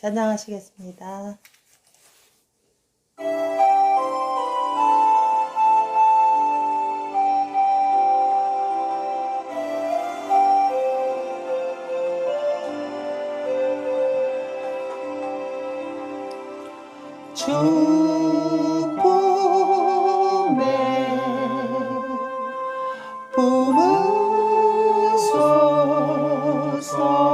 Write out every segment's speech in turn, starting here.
찬양하시겠습니다. 축복의 부으소서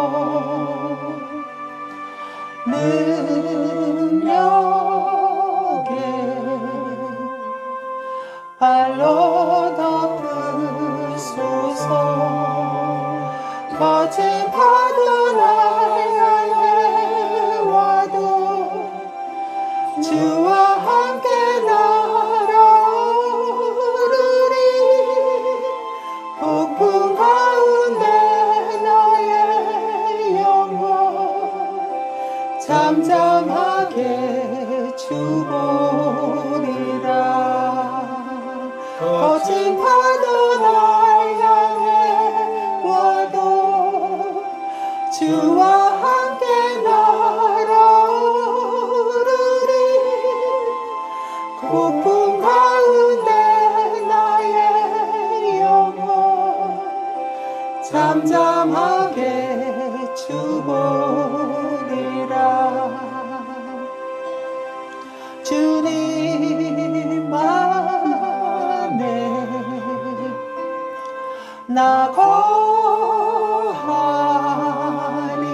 능력에 발로 덮으소서 거친 파도 날 향해 와도 주와 함께 날아오르리 폭풍 가운데 나의 영혼 잠잠하게 주보리라 거친 파도 날 향해 와도 주와 함께 날아오르리 폭풍 가운데 나의 영혼 잠잠하게 주보리라 주님 안에 나 거하리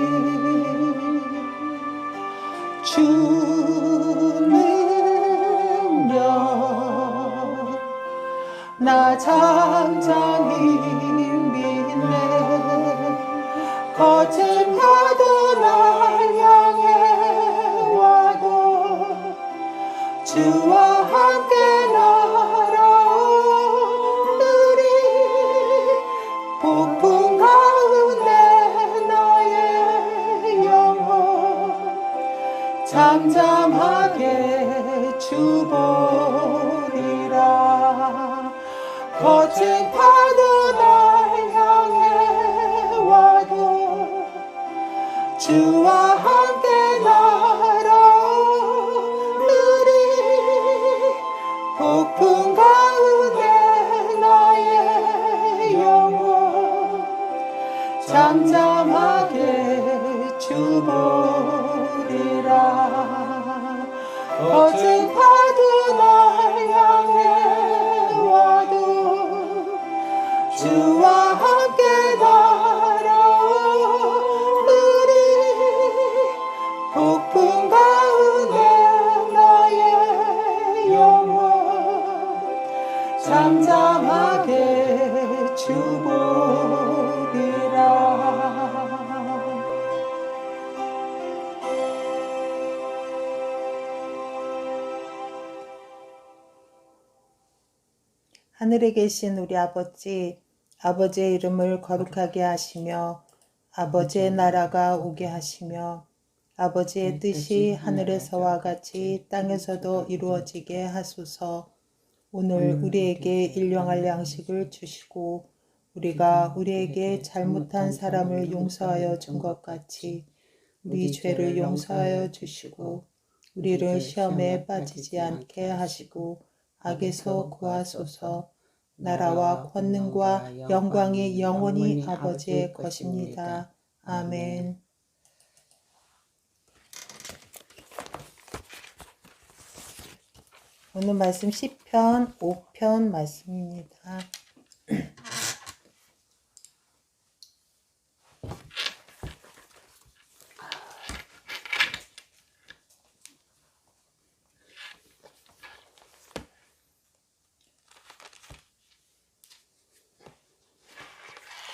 주 능력 나 잠잠히 믿네 거친 파도 날 향해 와도 주와 함께 날아오르리 폭풍 가운데 나의 영혼 잠잠하게 주보리라 거친 파도 날 향해 와도 주와 함께 날아오르리 폭풍 가운데 나의 영혼 잠잠하게 주보리라 거친 파도 날 향해 와도 주와 함께 날아오르리 폭풍 가운데 나의 영혼 잠잠하게 주보리라 하늘에 계신 우리 아버지, 아버지의 이름을 거룩하게 하시며 아버지의 나라가 오게 하시며 아버지의 뜻이 하늘에서와 같이 땅에서도 이루어지게 하소서. 오늘 우리에게 일용할 양식을 주시고 우리가 우리에게 잘못한 사람을 용서하여 준 것 같이 우리 죄를 용서하여 주시고 우리를 시험에 빠지지 않게 하시고 악에서 구하소서. 나라와 권능과 영광이 영원히 아버지의 것입니다. 아멘. 오늘 말씀 시편 5편 말씀입니다.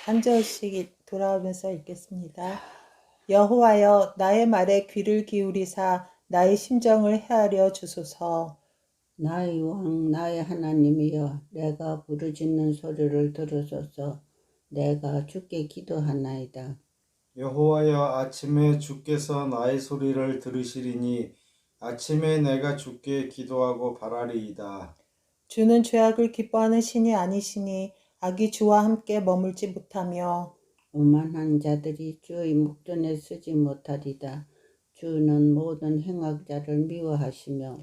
한 절씩 돌아오면서 읽겠습니다. 여호와여 나의 말에 귀를 기울이사 나의 심정을 헤아려 주소서. 나의 왕 나의 하나님이여 내가 부르짖는 소리를 들으소서. 내가 주께 기도하나이다. 여호와여 아침에 주께서 나의 소리를 들으시리니 아침에 내가 주께 기도하고 바라리이다. 주는 죄악을 기뻐하는 신이 아니시니 악이 주와 함께 머물지 못하며 오만한 자들이 주의 목전에 서지 못하리다. 주는 모든 행악자를 미워하시며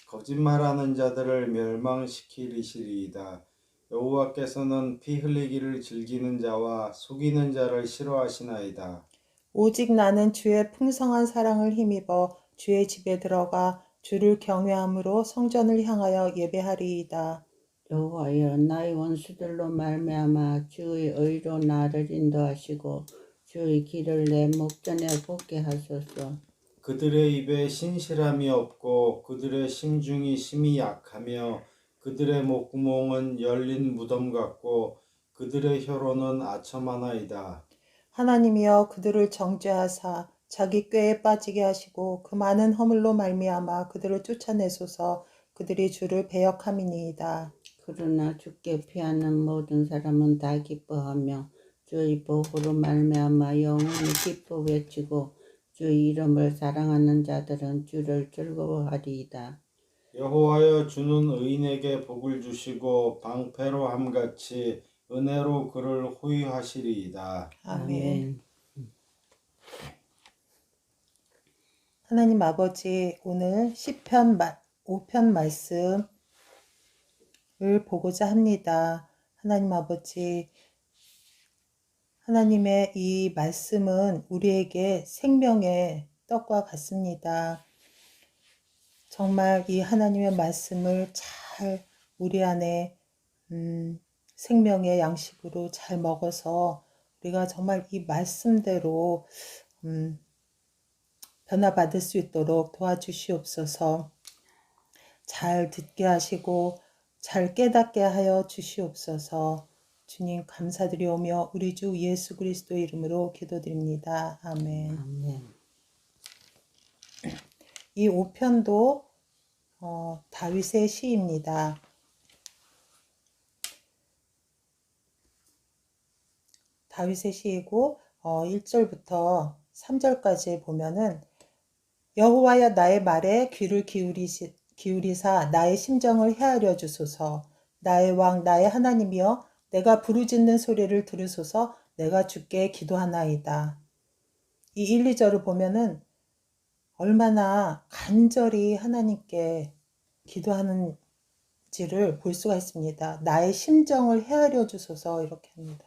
거짓말하는 자들을 멸망시키리시리이다. 여호와께서는 피 흘리기를 즐기는 자와 속이는 자를 싫어하시나이다. 오직 나는 주의 풍성한 사랑을 힘입어 주의 집에 들어가 주를 경외함으로 성전을 향하여 예배하리이다. 여호와여 나의 원수들로 말미암아 주의 의로 나를 인도하시고 주의 길을 내 목전에 걷게 하소서. 그들의 입에 신실함이 없고 그들의 심중이 심히 약하며 그들의 목구멍은 열린 무덤 같고 그들의 혀로는 아첨하나이다. 하나님이여 그들을 정죄하사 자기 꾀에 빠지게 하시고 그 많은 허물로 말미암아 그들을 쫓아내소서. 그들이 주를 배역함이니이다. 그러나 주께 피하는 모든 사람은 다 기뻐하며 주의 보호로 말미암아 영원히 기뻐 외치고 주의 이름을 사랑하는 자들은 주를 즐거워하리이다. 여호와여 주는 의인에게 복을 주시고 방패로 함같이 은혜로 그를 호위하시리이다. 아멘. 하나님 아버지, 오늘 시편 5편 말씀을 보고자 합니다. 하나님 아버지, 하나님의 이 말씀은 우리에게 생명의 떡과 같습니다. 정말 이 하나님의 말씀을 잘 우리 안에 생명의 양식으로 잘 먹어서 우리가 정말 이 말씀대로 변화받을 수 있도록 도와주시옵소서. 잘 듣게 하시고 잘 깨닫게 하여 주시옵소서. 주님 감사드리오며 우리 주 예수 그리스도 이름으로 기도드립니다. 아멘. 아멘. 이 5편도 다윗의 시입니다. 다윗의 시이고 1절부터 3절까지 보면은 여호와여 나의 말에 귀를 기울이사 나의 심정을 헤아려 주소서. 나의 왕 나의 하나님이여 내가 부르짖는 소리를 들으소서. 내가 주께 기도하나이다. 이 1, 2절을 보면은 얼마나 간절히 하나님께 기도하는지를 볼 수가 있습니다. 나의 심정을 헤아려 주소서 이렇게 합니다.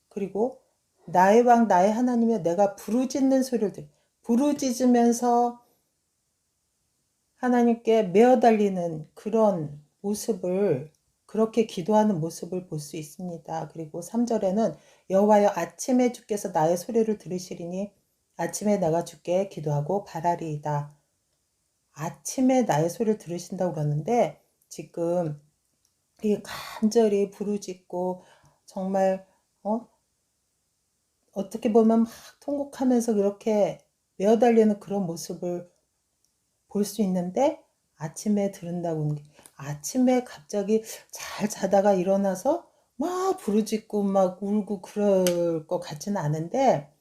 그리고 나의 왕 나의 하나님이여 내가 부르짖는 소리를 부르짖으면서 하나님께 메어달리는 그런 모습을 그렇게 기도하는 모습을 볼 수 있습니다. 그리고 3절에는 여호와여 아침에 주께서 나의 소리를 들으시리니 아침에 내가 주께 기도하고 바라리이다. 아침에 나의 소리를 들으신다고 그러는데 지금 이 간절히 부르짖고 정말 어떻게 보면 막 통곡하면서 그렇게 메어달리는 그런 모습을 볼 수 있는데 아침에 들은다고 하는 게 아침에 갑자기 잘 자다가 일어나서 막 부르짖고 막 울고 그럴 것 같지는 않은데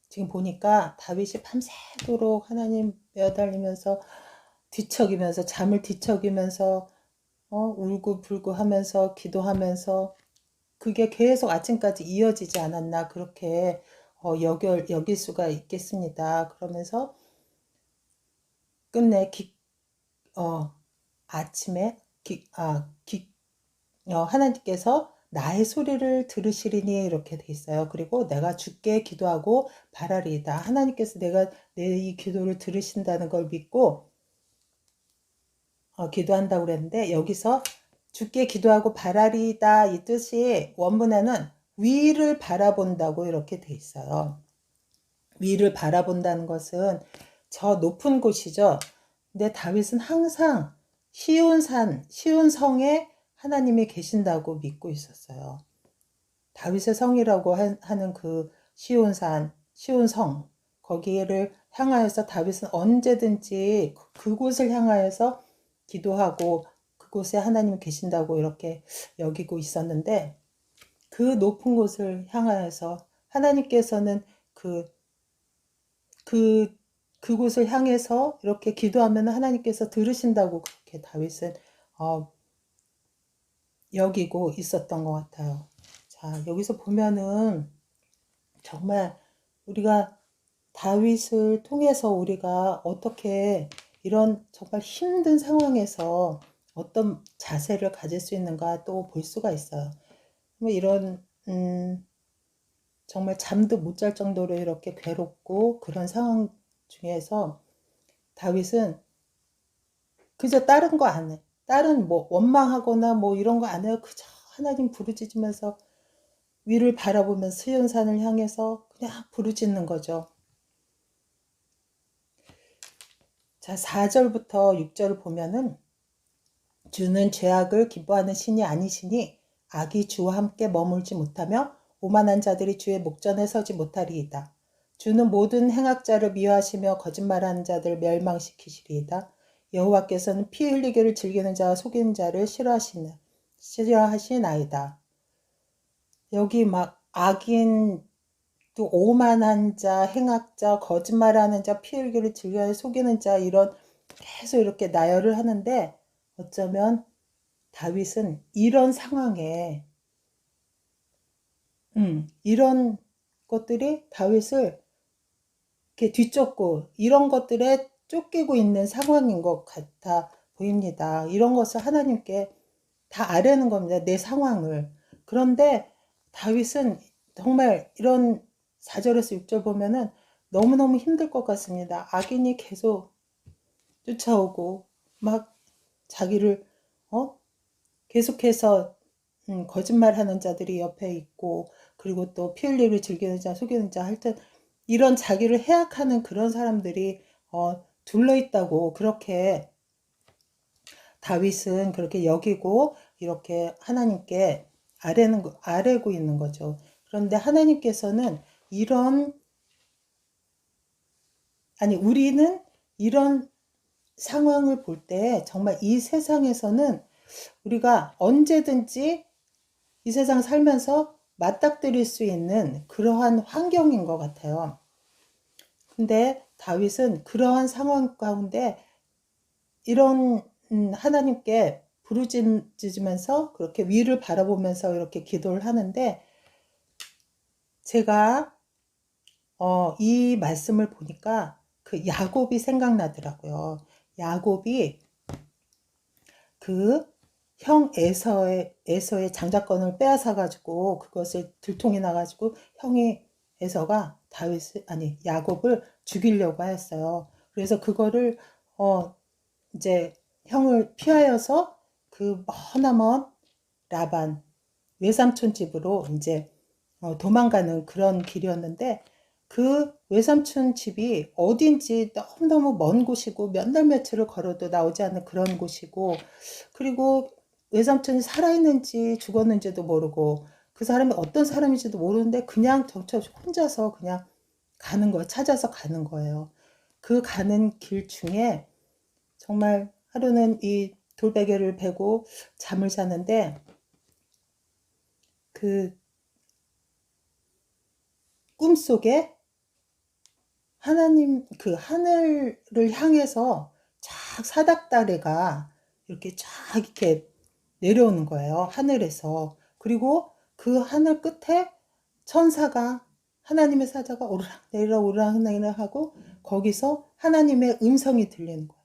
지금 보니까 다윗이 밤새도록 하나님 메어달리면서 뒤척이면서 잠을 뒤척이면서 울고 불고 하면서 기도하면서 그게 계속 아침까지 이어지지 않았나 그렇게 여길 수가 있겠습니다. 그러면서 끝내 아침에 하나님께서 나의 소리를 들으시리니 이렇게 돼 있어요. 그리고 내가 주께 기도하고 바라리이다. 하나님께서 내가 내 이 기도를 들으신다는 걸 믿고 기도한다고 그랬는데 여기서 주께 기도하고 바라리이다 이 뜻이 원문에는 위를 바라본다고 이렇게 돼 있어요. 위를 바라본다는 것은 저 높은 곳이죠. 근데 다윗은 항상 시온 성에 하나님이 계신다고 믿고 있었어요. 다윗의 성이라고 하는 그 시온 성, 거기를 향하여서 다윗은 언제든지 그곳을 향하여서 기도하고 그곳에 하나님이 계신다고 이렇게 여기고 있었는데 그 높은 곳을 향하여서 하나님께서는 그곳을 향해서 이렇게 기도하면 하나님께서 들으신다고 그렇게 다윗은 여기고 있었던 것 같아요. 자, 여기서 보면은 정말 우리가 다윗을 통해서 우리가 어떻게 이런 정말 힘든 상황에서 어떤 자세를 가질 수 있는가 또 볼 수가 있어요. 뭐 이런 정말 잠도 못 잘 정도로 이렇게 괴롭고 그런 상황 중에서 다윗은 그저 다른 거 안 해. 다른 뭐 원망하거나 뭐 이런 거 안 해요. 그저 하나님 부르짖으면서 위를 바라보면 스연산을 향해서 그냥 부르짖는 거죠. 자, 4절부터 6절을 보면은 주는 죄악을 기뻐하는 신이 아니시니 악이 주와 함께 머물지 못하며 오만한 자들이 주의 목전에 서지 못하리이다. 주는 모든 행악자를 미워하시며 거짓말하는 자들을 멸망시키시리이다. 여호와께서는 피 흘리기를 즐기는 자와 속이는 자를 싫어하시나이다. 여기 막 악인, 또 오만한 자, 행악자, 거짓말하는 자, 피 흘기를 즐겨 속이는 자 이런 계속 이렇게 나열을 하는데 어쩌면 다윗은 이런 상황에 이런 것들이 다윗을 이렇게 뒤쫓고 이런 것들에 쫓기고 있는 상황인 것 같아 보입니다. 이런 것을 하나님께 다 아뢰는 겁니다. 내 상황을. 그런데 다윗은 정말 이런 4절에서 6절 보면은 너무너무 힘들 것 같습니다. 악인이 계속 쫓아오고 막 자기를 계속해서 거짓말하는 자들이 옆에 있고 그리고 또 피 흘리를 즐기는 자, 속이는 자 하여튼 이런 자기를 해악하는 그런 사람들이 둘러 있다고 그렇게 다윗은 그렇게 여기고 이렇게 하나님께 아뢰고 있는 거죠. 그런데 하나님께서는 우리는 이런 상황을 볼 때 정말 이 세상에서는 우리가 언제든지 이 세상 살면서 맞닥뜨릴 수 있는 그러한 환경인 것 같아요. 근데 다윗은 그러한 상황 가운데 이런 하나님께 부르짖으면서 그렇게 위를 바라보면서 이렇게 기도를 하는데 제가 이 말씀을 보니까 그 야곱이 생각나더라고요. 야곱이 그 형 에서의 장자권을 빼앗아 가지고 그것을 들통이 나 가지고 형이 에서가 야곱을 죽이려고 했어요. 그래서 그거를 이제 형을 피하여서 그 머나먼 라반 외삼촌 집으로 이제 도망가는 그런 길이었는데 그 외삼촌 집이 어딘지 너무너무 먼 곳이고 몇 날 며칠을 걸어도 나오지 않는 그런 곳이고 그리고 외삼촌이 살아있는지 죽었는지도 모르고 그 사람이 어떤 사람인지도 모르는데 그냥 정처 혼자서 그냥 가는 거예요. 찾아서 가는 거예요. 그 가는 길 중에 정말 하루는 이 돌베개를 베고 잠을 자는데 그 꿈속에 하나님 그 하늘을 향해서 쫙 사닥다리가 이렇게 쫙 이렇게 내려오는 거예요. 하늘에서. 그리고 그 하늘 끝에 천사가 하나님의 사자가 오르락내리락 하고 거기서 하나님의 음성이 들리는 거예요.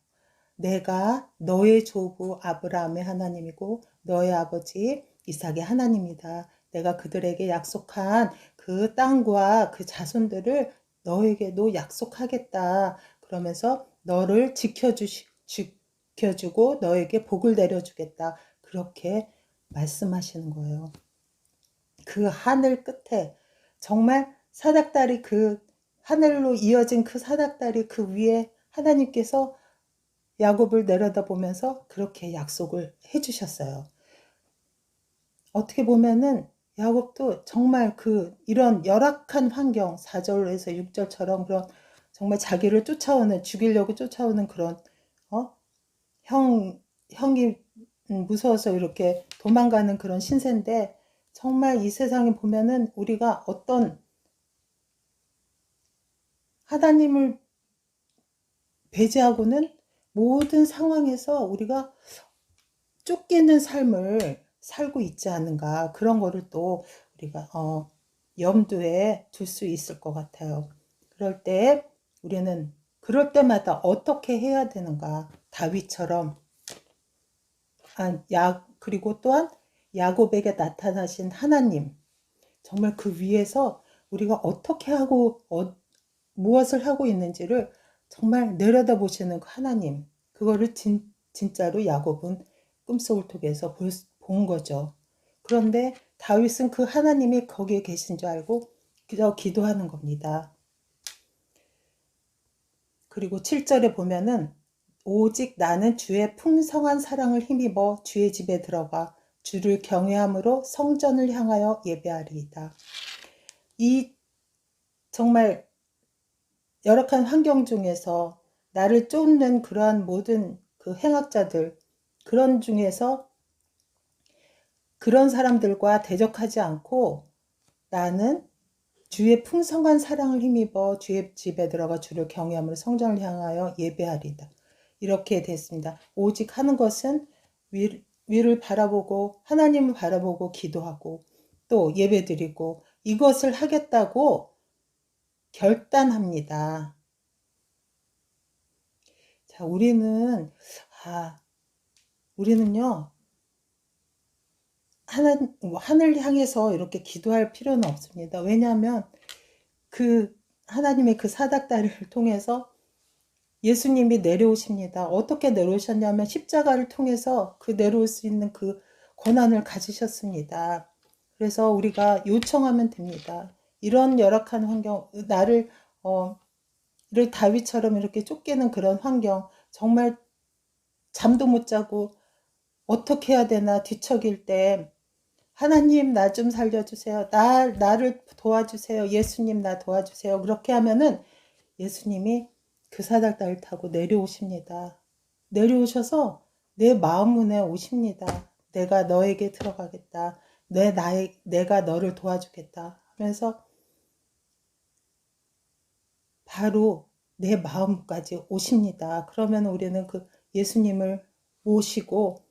내가 너의 조부 아브라함의 하나님이고 너의 아버지 이삭의 하나님이다. 내가 그들에게 약속한 그 땅과 그 자손들을 너에게도 약속하겠다. 그러면서 너를 지켜주고 너에게 복을 내려주겠다. 그렇게 말씀하시는 거예요. 그 하늘 끝에 정말 사닥다리 그 하늘로 이어진 그 사닥다리 그 위에 하나님께서 야곱을 내려다보면서 그렇게 약속을 해주셨어요. 어떻게 보면은 야곱도 정말 이런 열악한 환경 4절에서 6절처럼 그런 정말 자기를 죽이려고 쫓아오는 그런 형이 무서워서 이렇게 도망가는 그런 신세인데 정말 이 세상에 보면은 우리가 어떤 하나님을 배제하고는 모든 상황에서 우리가 쫓기는 삶을 살고 있지 않은가 그런 거를 또 우리가 염두에 둘 수 있을 것 같아요. 그럴 때 우리는 그럴 때마다 어떻게 해야 되는가? 다윗처럼 그리고 또한 야곱에게 나타나신 하나님, 정말 그 위에서 우리가 어떻게 하고 무엇을 하고 있는지를 정말 내려다보시는 그 하나님, 그거를 진짜로 야곱은 꿈속을 통해서 본 거죠. 그런데 다윗은 그 하나님이 거기에 계신 줄 알고 그저 기도하는 겁니다. 그리고 7절에 보면은 오직 나는 주의 풍성한 사랑을 힘입어 주의 집에 들어가 주를 경외함으로 성전을 향하여 예배하리이다. 이 정말 열악한 환경 중에서 나를 쫓는 그러한 모든 그 행악자들, 그런 중에서 그런 사람들과 대적하지 않고 나는 주의 풍성한 사랑을 힘입어 주의 집에 들어가 주를 경외함으로 성전을 향하여 예배하리다. 이렇게 됐습니다. 오직 하는 것은 위를 바라보고 하나님을 바라보고 기도하고 또 예배드리고 이것을 하겠다고 결단합니다. 자, 우리는요, 하늘 향해서 이렇게 기도할 필요는 없습니다. 왜냐하면 그 하나님의 그 사닥다리를 통해서 예수님이 내려오십니다. 어떻게 내려오셨냐면 십자가를 통해서 그 내려올 수 있는 그 권한을 가지셨습니다. 그래서 우리가 요청하면 됩니다. 이런 열악한 환경, 나를 다윗처럼 이렇게 쫓기는 그런 환경, 정말 잠도 못 자고 어떻게 해야 되나 뒤척일 때 하나님 나 좀 살려주세요. 나를 도와주세요. 예수님 나 도와주세요. 그렇게 하면은 예수님이 그 사닥다리를 타고 내려오십니다. 내려오셔서 내 마음 문에 오십니다. 내가 너에게 들어가겠다. 내가 너를 도와주겠다 하면서 바로 내 마음까지 오십니다. 그러면 우리는 그 예수님을 모시고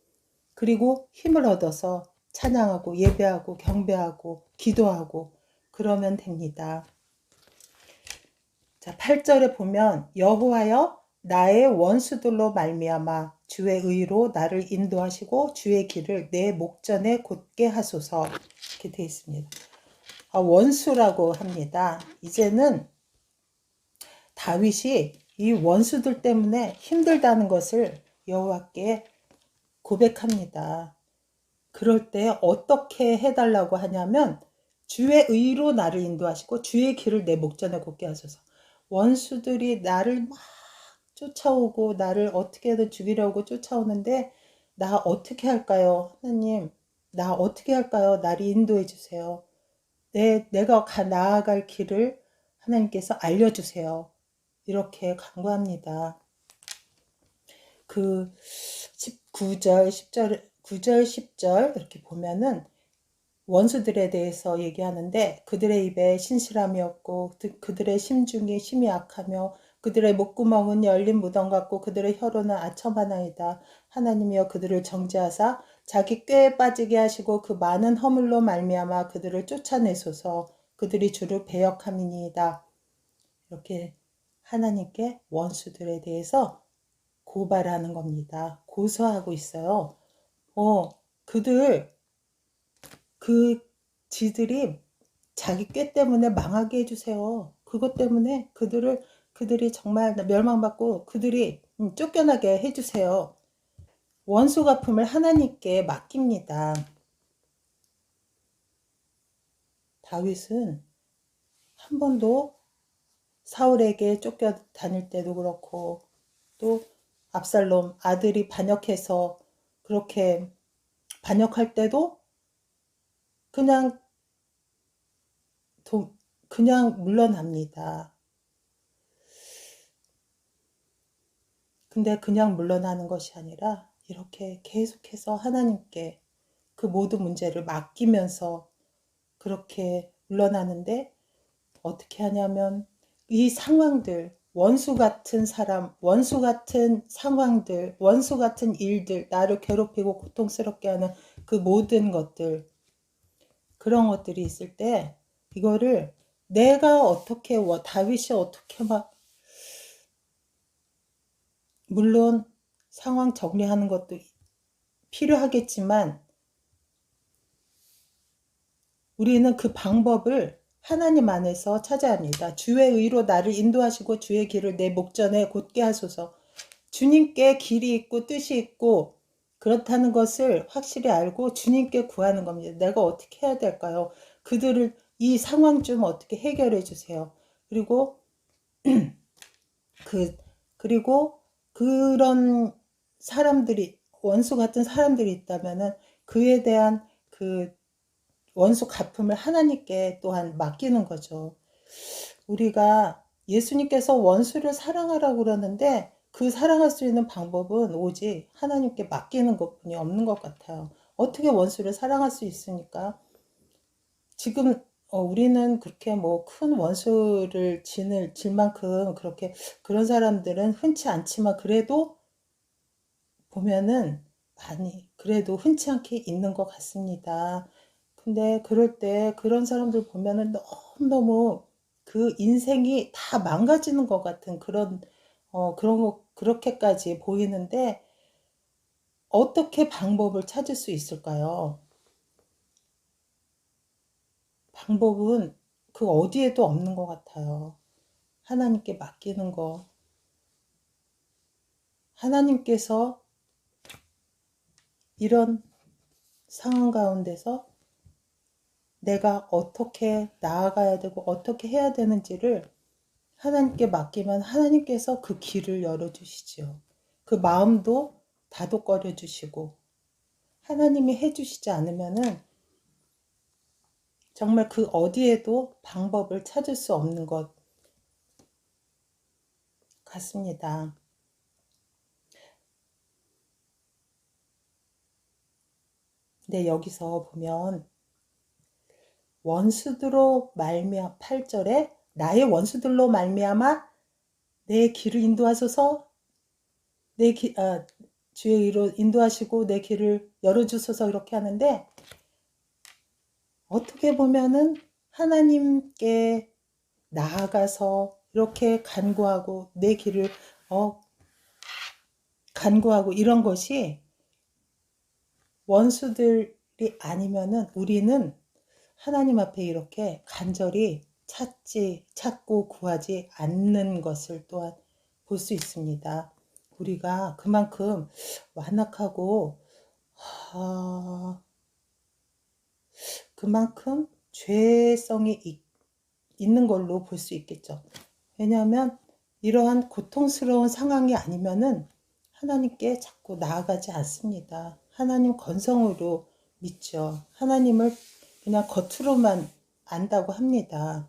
그리고 힘을 얻어서 찬양하고 예배하고 경배하고 기도하고 그러면 됩니다. 자, 8절에 보면 여호와여 나의 원수들로 말미암아 주의 의로 나를 인도하시고 주의 길을 내 목전에 곧게 하소서. 이렇게 되어 있습니다. 원수라고 합니다. 이제는 다윗이 이 원수들 때문에 힘들다는 것을 여호와께 고백합니다. 그럴 때 어떻게 해달라고 하냐면 주의 의로 나를 인도하시고 주의 길을 내 목전에 곧게 하소서. 원수들이 나를 막 쫓아오고 나를 어떻게든 죽이려고 쫓아오는데 나 어떻게 할까요? 하나님, 나 어떻게 할까요? 나를 인도해 주세요. 내가 나아갈 길을 하나님께서 알려주세요. 이렇게 간구합니다. 그 9절, 10절, 9절, 10절 이렇게 보면은 원수들에 대해서 얘기하는데 그들의 입에 신실함이 없고 그들의 심중이 심히 악하며 그들의 목구멍은 열린 무덤 같고 그들의 혀로는 아첨하나이다. 하나님이여 그들을 정죄하사 자기 꾀에 빠지게 하시고 그 많은 허물로 말미암아 그들을 쫓아내소서. 그들이 주를 배역함이니이다. 이렇게 하나님께 원수들에 대해서 고발하는 겁니다. 고소하고 있어요. 지들이 자기 꾀 때문에 망하게 해주세요. 그것 때문에 그들이 정말 멸망받고 그들이 쫓겨나게 해주세요. 원수 갚음을 하나님께 맡깁니다. 다윗은 한 번도 사울에게 쫓겨다닐 때도 그렇고 또 압살롬 아들이 반역해서 그렇게 반역할 때도 그냥 물러납니다. 근데 그냥 물러나는 것이 아니라 이렇게 계속해서 하나님께 그 모든 문제를 맡기면서 그렇게 물러나는데 어떻게 하냐면 이 상황들, 원수 같은 사람, 원수 같은 상황들, 원수 같은 일들, 나를 괴롭히고 고통스럽게 하는 그 모든 것들, 그런 것들이 있을 때 이거를 내가 어떻게 다윗이 어떻게 막 물론 상황 정리하는 것도 필요하겠지만 우리는 그 방법을 하나님 안에서 찾아야 합니다. 주의 의로 나를 인도하시고 주의 길을 내 목전에 곧게 하소서. 주님께 길이 있고 뜻이 있고 그렇다는 것을 확실히 알고 주님께 구하는 겁니다. 내가 어떻게 해야 될까요? 그들을 이 상황 좀 어떻게 해결해 주세요. 그리고 그리고 그런 사람들이 원수 같은 사람들이 있다면은 그에 대한 그 원수 갚음을 하나님께 또한 맡기는 거죠. 우리가 예수님께서 원수를 사랑하라고 그러는데 그 사랑할 수 있는 방법은 오직 하나님께 맡기는 것뿐이 없는 것 같아요. 어떻게 원수를 사랑할 수 있습니까? 지금 우리는 그렇게 뭐 큰 원수를 질 만큼 그렇게 그런 사람들은 흔치 않지만 그래도 보면은 많이 그래도 흔치 않게 있는 것 같습니다. 근데 그럴 때 그런 사람들 보면은 너무너무 그 인생이 다 망가지는 것 같은 그런 거 그렇게까지 보이는데 어떻게 방법을 찾을 수 있을까요? 방법은 그 어디에도 없는 것 같아요. 하나님께 맡기는 거. 하나님께서 이런 상황 가운데서 내가 어떻게 나아가야 되고 어떻게 해야 되는지를 하나님께 맡기면 하나님께서 그 길을 열어주시죠. 그 마음도 다독거려 주시고 하나님이 해주시지 않으면은 정말 그 어디에도 방법을 찾을 수 없는 것 같습니다. 근데 여기서 보면 원수들로 말미암아 8절에 나의 원수들로 말미암아 내 길을 인도하소서 주의 의로 인도하시고 내 길을 열어주소서 이렇게 하는데 어떻게 보면은 하나님께 나아가서 이렇게 간구하고 내 길을 간구하고 이런 것이 원수들이 아니면은 우리는 하나님 앞에 이렇게 간절히 찾고 구하지 않는 것을 또한 볼 수 있습니다. 우리가 그만큼 완악하고 그만큼 죄성이 있는 걸로 볼 수 있겠죠. 왜냐하면 이러한 고통스러운 상황이 아니면은 하나님께 자꾸 나아가지 않습니다. 하나님 건성으로 믿죠. 하나님을 그냥 겉으로만 안다고 합니다.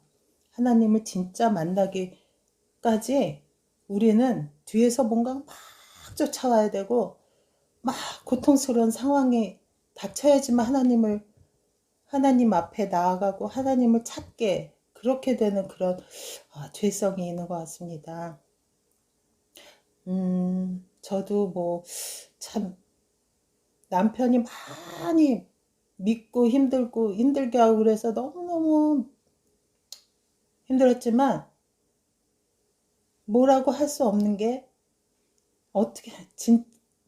하나님을 진짜 만나기까지 우리는 뒤에서 뭔가 막 쫓아와야 되고 막 고통스러운 상황이 닥쳐야지만 하나님 앞에 나아가고 하나님을 찾게 그렇게 되는 그런 죄성이 있는 것 같습니다. 저도 뭐 참 남편이 많이 믿고 힘들게 하고 그래서 너무너무 힘들었지만 뭐라고 할 수 없는 게 어떻게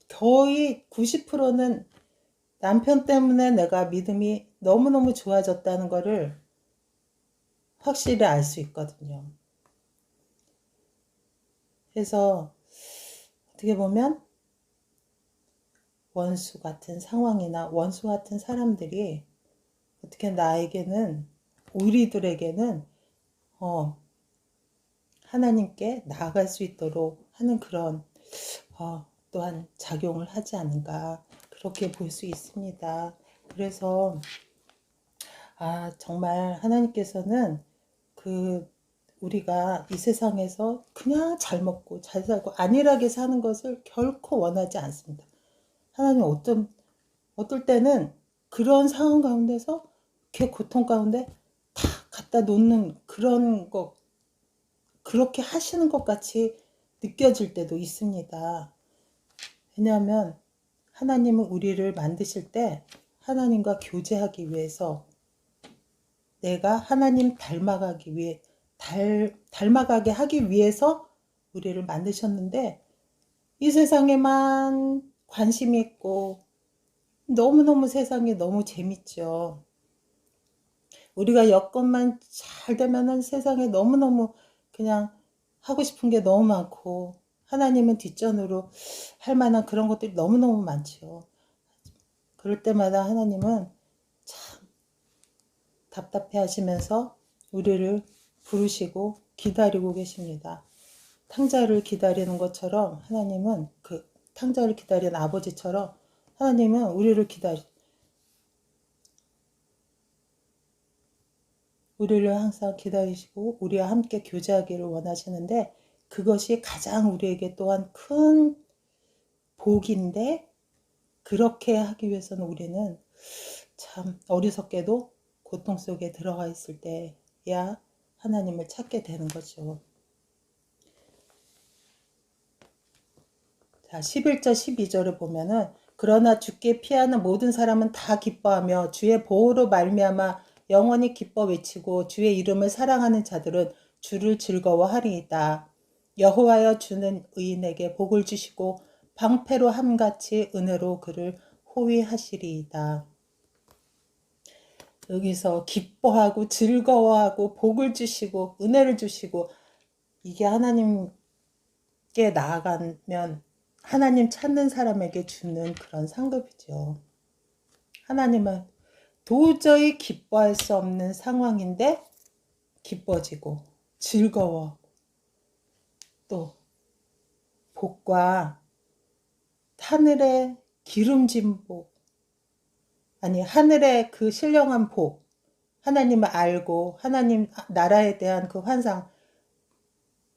거의 90%는 남편 때문에 내가 믿음이 너무너무 좋아졌다는 거를 확실히 알 수 있거든요. 그래서 어떻게 보면 원수 같은 상황이나 원수 같은 사람들이 어떻게 나에게는 우리들에게는 하나님께 나아갈 수 있도록 하는 그런 또한 작용을 하지 않은가 그렇게 볼 수 있습니다. 그래서 정말 하나님께서는 우리가 이 세상에서 그냥 잘 먹고 잘 살고 안일하게 사는 것을 결코 원하지 않습니다. 하나님 어떨 때는 그런 상황 가운데서 이렇게 고통 가운데 다 갖다 놓는 그런 거 그렇게 하시는 것 같이 느껴질 때도 있습니다. 왜냐하면 하나님은 우리를 만드실 때 하나님과 교제하기 위해서 내가 하나님 닮아가게 하기 위해서 우리를 만드셨는데 이 세상에만 관심이 있고 너무너무 세상이 너무 재밌죠. 우리가 여건만 잘 되면은 세상에 너무너무 그냥 하고 싶은 게 너무 많고 하나님은 뒷전으로 할 만한 그런 것들이 너무너무 많죠. 그럴 때마다 하나님은 참 답답해 하시면서 우리를 부르시고 기다리고 계십니다. 탕자를 기다리는 것처럼 하나님은 그 탕자를 기다리는 아버지처럼 하나님은 우리를 항상 기다리시고 우리와 함께 교제하기를 원하시는데 그것이 가장 우리에게 또한 큰 복인데 그렇게 하기 위해서는 우리는 참 어리석게도 고통 속에 들어가 있을 때야 하나님을 찾게 되는 거죠. 자, 11절 12절을 보면은 그러나 주께 피하는 모든 사람은 다 기뻐하며 주의 보호로 말미암아 영원히 기뻐 외치고 주의 이름을 사랑하는 자들은 주를 즐거워하리이다. 여호와여 주는 의인에게 복을 주시고 방패로 함같이 은혜로 그를 호위하시리이다. 여기서 기뻐하고 즐거워하고 복을 주시고 은혜를 주시고 이게 하나님께 나아가면 하나님 찾는 사람에게 주는 그런 상급이죠. 하나님은 도저히 기뻐할 수 없는 상황인데 기뻐지고 즐거워 또 복과 하늘의 기름진 복 아니 하늘의 그 신령한 복 하나님을 알고 하나님 나라에 대한 그 환상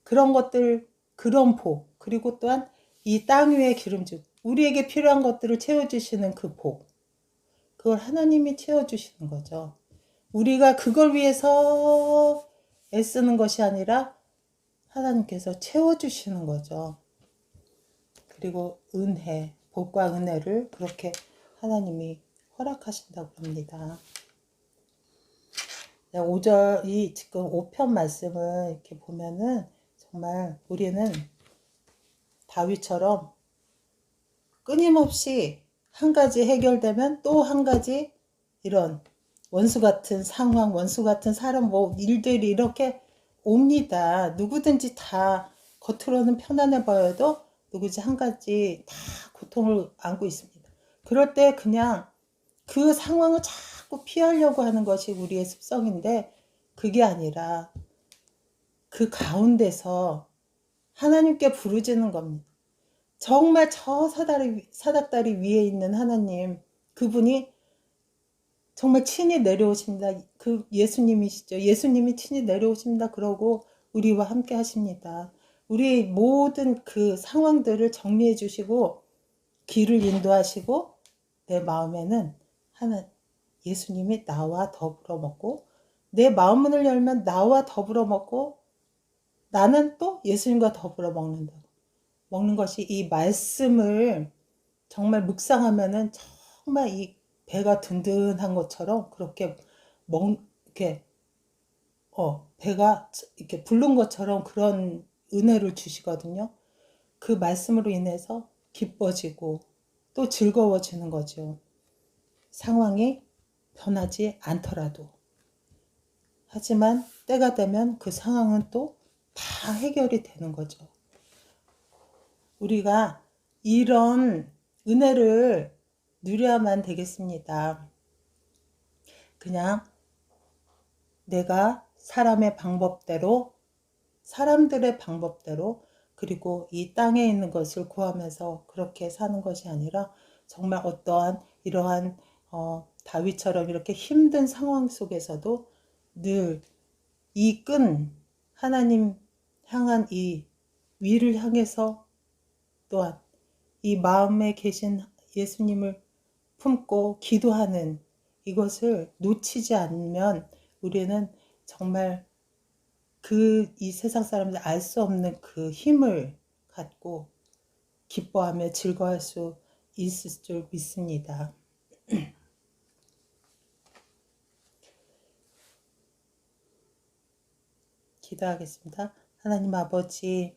그런 것들 그런 복 그리고 또한 이 땅 위의 기름진 우리에게 필요한 것들을 채워주시는 그 복 그걸 하나님이 채워주시는 거죠. 우리가 그걸 위해서 애쓰는 것이 아니라 하나님께서 채워주시는 거죠. 그리고 은혜, 복과 은혜를 그렇게 하나님이 허락하신다고 합니다. 5절이 지금 5편 말씀을 이렇게 보면은 정말 우리는 다윗처럼 끊임없이 한 가지 해결되면 또 한 가지 이런 원수 같은 상황, 원수 같은 사람, 뭐 일들이 이렇게 옵니다. 누구든지 다 겉으로는 편안해 보여도 누구든지 한 가지 다 고통을 안고 있습니다. 그럴 때 그냥 그 상황을 자꾸 피하려고 하는 것이 우리의 습성인데 그게 아니라 그 가운데서 하나님께 부르짖는 겁니다. 정말 저 사닥다리 위에 있는 하나님 그분이 정말 친히 내려오십니다. 그 예수님이시죠. 예수님이 친히 내려오십니다. 그러고 우리와 함께 하십니다. 우리 모든 그 상황들을 정리해 주시고 길을 인도하시고 내 마음에는 예수님이 나와 더불어 먹고 내 마음문을 열면 나와 더불어 먹고 나는 또 예수님과 더불어 먹는 것이 이 말씀을 정말 묵상하면은 정말 이 배가 든든한 것처럼 그렇게 이렇게 배가 이렇게 부른 것처럼 그런 은혜를 주시거든요. 그 말씀으로 인해서 기뻐지고 또 즐거워지는 거죠. 상황이 변하지 않더라도. 하지만 때가 되면 그 상황은 또 다 해결이 되는 거죠. 우리가 이런 은혜를 누려야만 되겠습니다. 그냥 내가 사람들의 방법대로 그리고 이 땅에 있는 것을 구하면서 그렇게 사는 것이 아니라 정말 어떠한 이러한 다윗처럼 이렇게 힘든 상황 속에서도 늘 이 하나님 향한 이 위를 향해서 또한 이 마음에 계신 예수님을 품고 기도하는 이것을 놓치지 않으면 우리는 정말 이 세상 사람들 알 수 없는 그 힘을 갖고 기뻐하며 즐거워할 수 있을 줄 믿습니다. 기도하겠습니다. 하나님 아버지,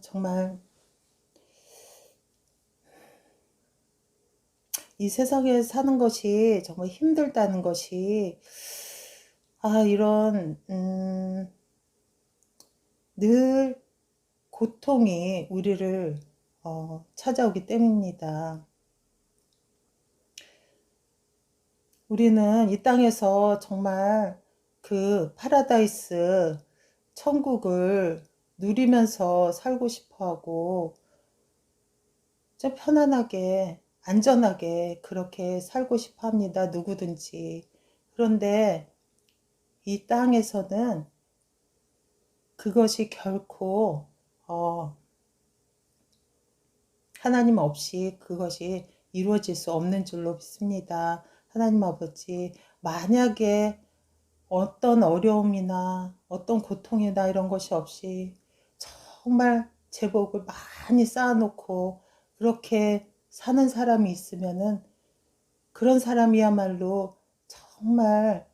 정말 이 세상에 사는 것이 정말 힘들다는 것이, 이런 늘 고통이 우리를 찾아오기 때문입니다. 우리는 이 땅에서 정말 그 파라다이스 천국을 누리면서 살고 싶어 하고, 좀 편안하게 안전하게 그렇게 살고 싶어 합니다. 누구든지. 그런데 이 땅에서는 그것이 결코 하나님 없이 그것이 이루어질 수 없는 줄로 믿습니다. 하나님 아버지, 만약에 어떤 어려움이나 어떤 고통이나 이런 것이 없이 정말 제복을 많이 쌓아놓고 그렇게 사는 사람이 있으면은, 그런 사람이야말로 정말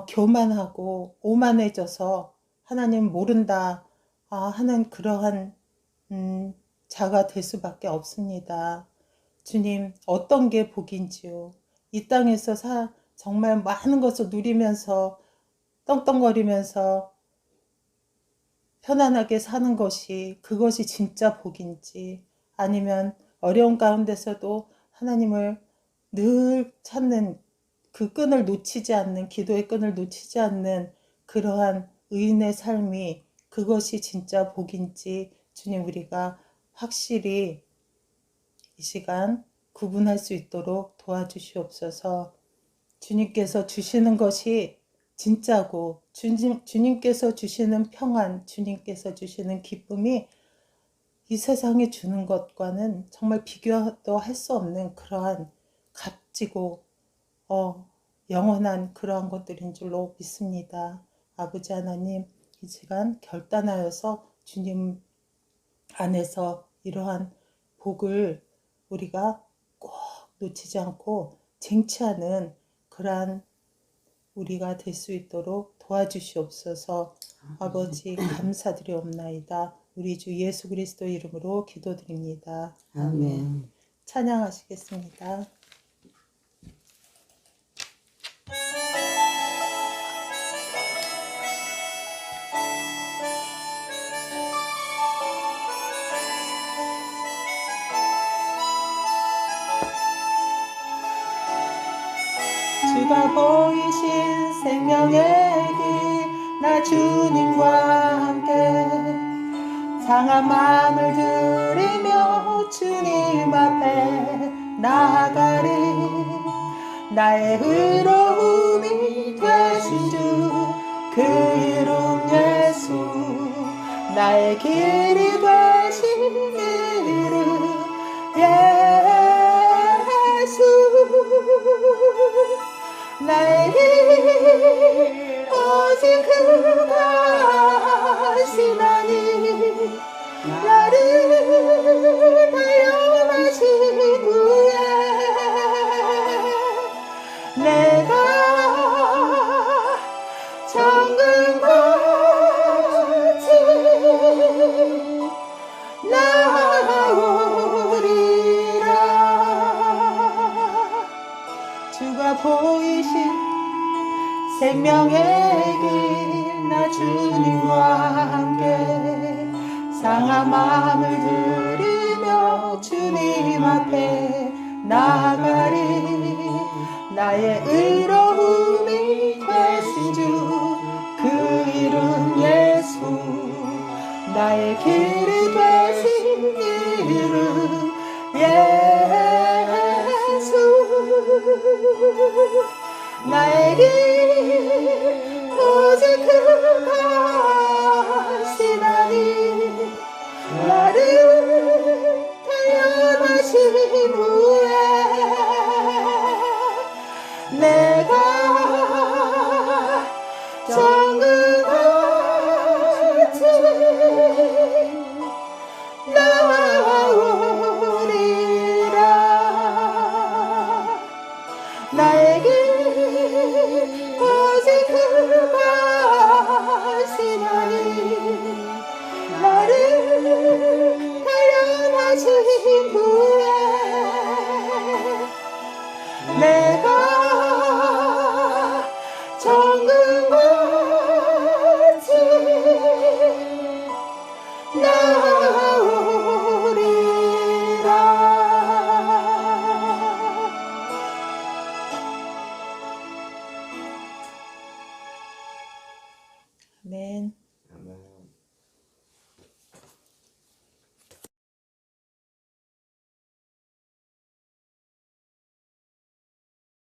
교만하고 오만해져서 하나님 모른다 하는 그러한 자가 될 수밖에 없습니다. 주님, 어떤 게 복인지요? 이 땅에서 정말 많은 것을 누리면서 떵떵거리면서 편안하게 사는 것이, 그것이 진짜 복인지, 아니면 어려운 가운데서도 하나님을 늘 찾는 그 끈을 놓치지 않는, 기도의 끈을 놓치지 않는 그러한 의인의 삶이, 그것이 진짜 복인지 주님, 우리가 확실히 이 시간 구분할 수 있도록 도와주시옵소서. 주님께서 주시는 것이 진짜고, 주님께서 주시는 평안, 주님께서 주시는 기쁨이 이 세상에 주는 것과는 정말 비교도 할 수 없는 그러한 값지고 영원한 그러한 것들인 줄로 믿습니다. 아버지 하나님, 이 시간 결단하여서 주님 안에서 이러한 복을 우리가 꼭 놓치지 않고 쟁취하는 그러한 우리가 될 수 있도록 도와주시옵소서. 아버지, 감사드리옵나이다. 우리 주 예수 그리스도 이름으로 기도드립니다. 아멘. 찬양하시겠습니다. 주가 보이신 생명의 길, 나 주님과 함께 상한 마음을 들이며 주님 앞에 나아가리. 나의 의로움이 되신 주, 그 이름 예수, 나의 길이 되신 이름 예수. 나의 길 오직 그가 하시나니, 나를 단련하신 후에 내가 정금같이 나오리라. 주가 보이신 생명의 길, 나 주님과 함께 상한 마음을 들이며 주님 앞에 나아가리. 나의 의로움이 되신 주, 그 이름 예수, 나의 길이 되신 이름 예수. 나의 길 오직 그가 하시나니, 나를 단련하신 후에 내가 정금같이 나오리라. 나의 아멘.